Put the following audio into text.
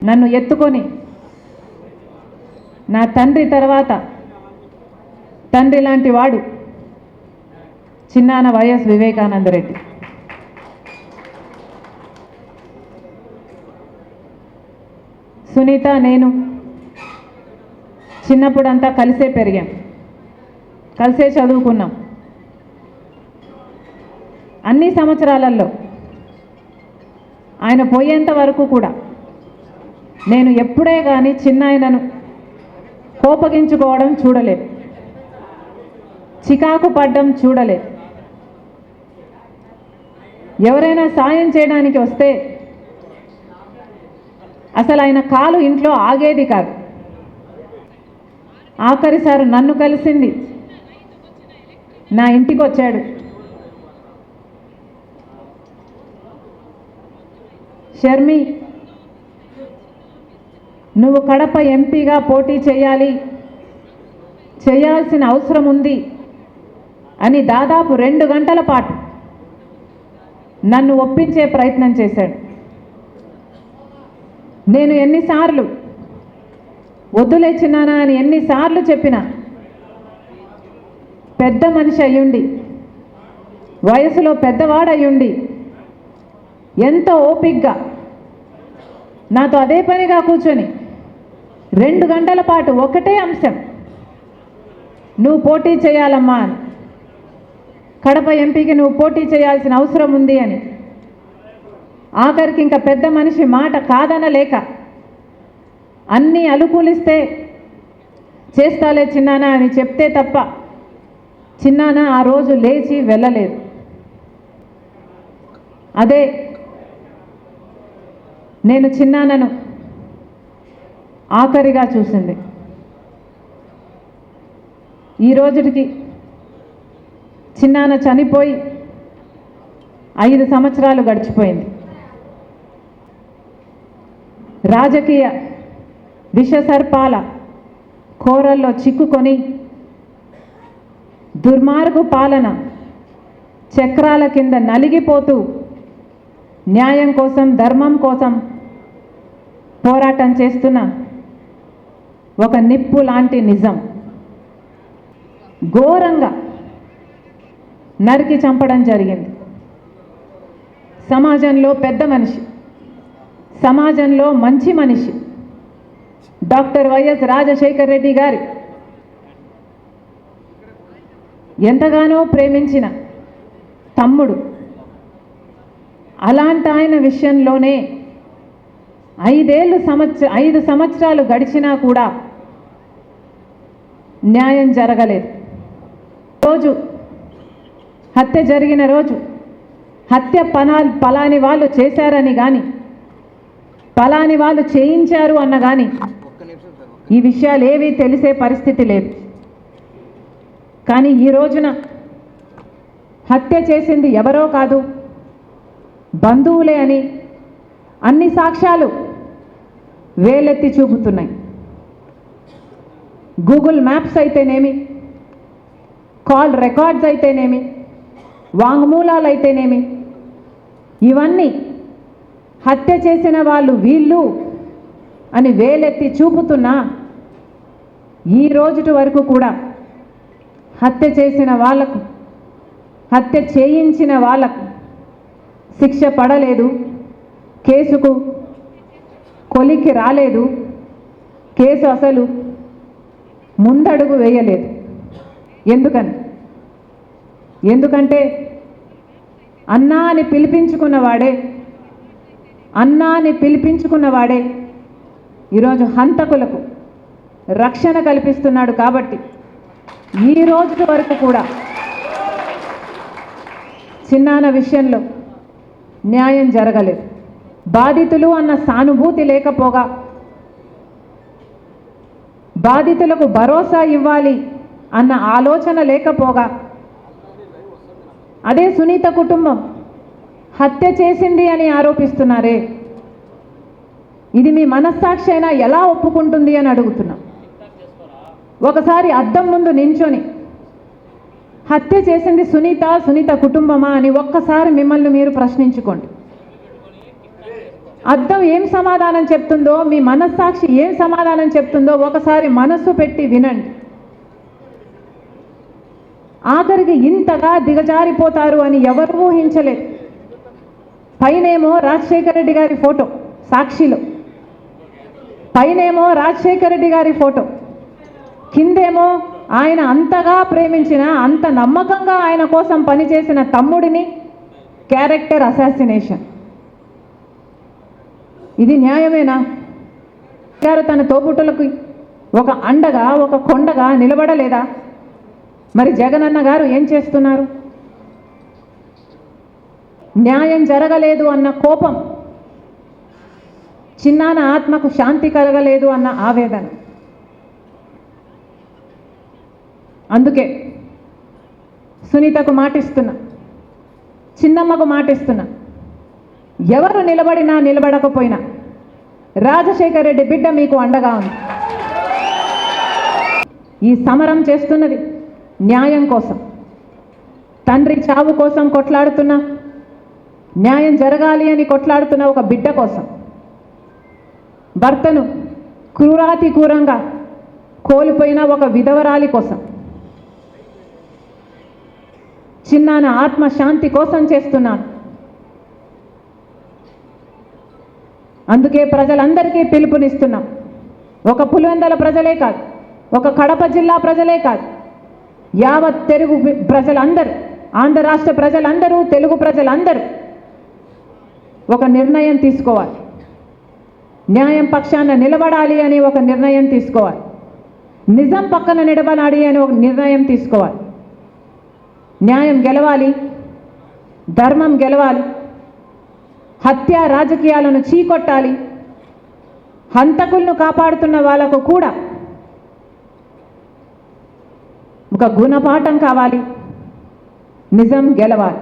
నన్ను ఎత్తుకొని నా తండ్రి తర్వాత తండ్రి లాంటి వాడు చిన్నాన వైఎస్ వివేకానందరెడ్డి. సునీత నేను చిన్నప్పుడంతా కలిసే పెరిగాం, కలిసే చదువుకున్నాం. అన్ని సంవత్సరాలలో ఆయన పోయేంత వరకు కూడా నేను ఎప్పుడే కానీ చిన్నాయనను కోపగించుకోవడం చూడలేదు, చికాకు పడ్డం చూడలేదు. ఎవరైనా సాయం చేయడానికి వస్తే అసలు ఆయన కాలు ఇంట్లో ఆగేది కాదు. ఆఖరిసారి నన్ను కలిసింది, నా ఇంటికి వచ్చాడు. షర్మి, నువ్వు కడప ఎంపీగా పోటీ చేయాల్సిన అవసరం ఉంది అని దాదాపు 2 గంటల పాటు నన్ను ఒప్పించే ప్రయత్నం చేశాడు. నేను ఎన్నిసార్లు వద్దులేచినానా అని ఎన్నిసార్లు చెప్పినా పెద్ద మనిషి అయ్యుండి, వయసులో పెద్దవాడయ్యుండి ఎంతో ఓపికగా నాతో అదే పనిగా కూర్చొని 2 గంటల పాటు ఒకటే అంశం, నువ్వు పోటీ చేయాలమ్మా అని, కడప ఎంపీకి నువ్వు పోటీ చేయాల్సిన అవసరం ఉంది అని. ఆఖరికి ఇంకా పెద్ద మనిషి మాట కాదనలేక అన్నీ అనుకూలిస్తే చేస్తాలే చిన్నానా అని చెప్తే తప్ప చిన్నానా ఆ రోజు లేచి వెళ్ళలేదు. అదే నేను చిన్నానను ఆఖరిగా చూసింది. ఈ రోజుకి చిన్నాన చనిపోయి 5 సంవత్సరాలు గడిచిపోయింది. రాజకీయ విషసర్పాల కోరల్లో చిక్కుకొని దుర్మార్గు పాలన చక్రాల కింద నలిగిపోతూ న్యాయం కోసం, ధర్మం కోసం పోరాటం చేస్తున్న ఒక నిప్పు లాంటి నిజం ఘోరంగా నరికి చంపడం జరిగింది. సమాజంలో పెద్ద మనిషి, సమాజంలో మంచి మనిషి డాక్టర్ వైఎస్ రాజశేఖర రెడ్డి గారి ఎంతగానో ప్రేమించిన తమ్ముడు, అలాంటి ఆయన విషయంలోనే 5 సంవత్సరాలు గడిచినా కూడా న్యాయం జరగలేదు. రోజు హత్య జరిగిన రోజు హత్య పలాని వాళ్ళు చేశారని కానీ, పలాని వాళ్ళు చేయించారు అన్న కానీ ఈ విషయాలు ఏవీ తెలిసే పరిస్థితి లేదు. కానీ ఈ రోజున హత్య చేసింది ఎవరో కాదు, బంధువులే అని అన్ని సాక్ష్యాలు వేలెత్తి చూపుతున్నాయి. గూగుల్ మ్యాప్స్ అయితేనేమి, కాల్ రికార్డ్స్ అయితేనేమి, వాంగ్మూలాలు అయితేనేమి, ఇవన్నీ హత్య చేసిన వాళ్ళు వీళ్ళు అని వేలెత్తి చూపుతున్నా ఈ రోజుటి వరకు కూడా హత్య చేసిన వాళ్లకు, హత్య చేయించిన వాళ్లకు శిక్ష పడలేదు, కేసుకు కొలికి రాలేదు, కేసు అసలు ముందడుగు వేయలేదు. ఎందుకంటే అన్నా అని పిలిపించుకున్నవాడే ఈరోజు హంతకులకు రక్షణ కల్పిస్తున్నాడు. కాబట్టి ఈ రోజు వరకు కూడా చిన్నాన విషయంలో న్యాయం జరగలేదు. బాధితులు అన్న సానుభూతి లేకపోగా, బాధితులకు భరోసా ఇవ్వాలి అన్న ఆలోచన లేకపోగా, అదే సునీత కుటుంబం హత్య చేసింది అని ఆరోపిస్తున్నారే, ఇది మీ మనస్సాక్షి అయినా ఎలా ఒప్పుకుంటుంది అని అడుగుతున్నాం. ఒకసారి అద్దం ముందు నించొని హత్య చేసింది సునీత కుటుంబమా అని ఒక్కసారి మిమ్మల్ని మీరు ప్రశ్నించుకోండి. అద్దం ఏం సమాధానం చెప్తుందో, మీ మనస్సాక్షి ఏం సమాధానం చెప్తుందో ఒకసారి మనస్సు పెట్టి వినండి. ఆఖరికి ఇంతగా దిగజారిపోతారు అని ఎవరు ఊహించలేదు. పైనేమో రాజశేఖర రెడ్డి గారి ఫోటో సాక్షిలో, పైనేమో రాజశేఖర రెడ్డి గారి ఫోటో, కిందేమో ఆయన అంతగా ప్రేమించిన, అంత నమ్మకంగా ఆయన కోసం పనిచేసిన తమ్ముడిని క్యారెక్టర్ అసాసినేషన్. ఇది న్యాయమేనా? గారు తన తోబుట్టులకు ఒక అండగా, ఒక కొండగా నిలబడలేదా? మరి జగనన్న గారు ఏం చేస్తున్నారు? న్యాయం జరగలేదు అన్న కోపం, చిన్నాన ఆత్మకు శాంతి కలగలేదు అన్న ఆవేదన. అందుకే సునీతకు మాటిస్తున్నా, చిన్నమ్మకు మాటిస్తున్నా, ఎవరు నిలబడినా నిలబడకపోయినా రాజశేఖర రెడ్డి బిడ్డ మీకు అండగా ఉంది. ఈ సమరం చేస్తున్నది న్యాయం కోసం. తండ్రి చావు కోసం కొట్లాడుతున్నా, న్యాయం జరగాలి అని కొట్లాడుతున్న ఒక బిడ్డ కోసం, భర్తను క్రూరాతి క్రూరంగా కోల్పోయిన ఒక విధవరాలి కోసం, చిన్నాన ఆత్మశాంతి కోసం చేస్తున్నాను. అందుకే ప్రజలందరికీ పిలుపునిస్తున్నాం. ఒక పులివెందుల ప్రజలే కాదు, ఒక కడప జిల్లా ప్రజలే కాదు, యావత్ తెలుగు ప్రజలందరూ, ఆంధ్ర రాష్ట్ర ప్రజలందరూ, తెలుగు ప్రజలందరూ ఒక నిర్ణయం తీసుకోవాలి. న్యాయం పక్షాన నిలబడాలి అని ఒక నిర్ణయం తీసుకోవాలి. నిజం పక్కన నిలబడాలి అని ఒక నిర్ణయం తీసుకోవాలి. న్యాయం గెలవాలి, ధర్మం గెలవాలి, హత్య రాజకీయాలను చీకొట్టాలి, హంతకులను కాపాడుతున్న వాళ్ళకు కూడా ఒక గుణపాఠం కావాలి, నిజం గెలవాలి.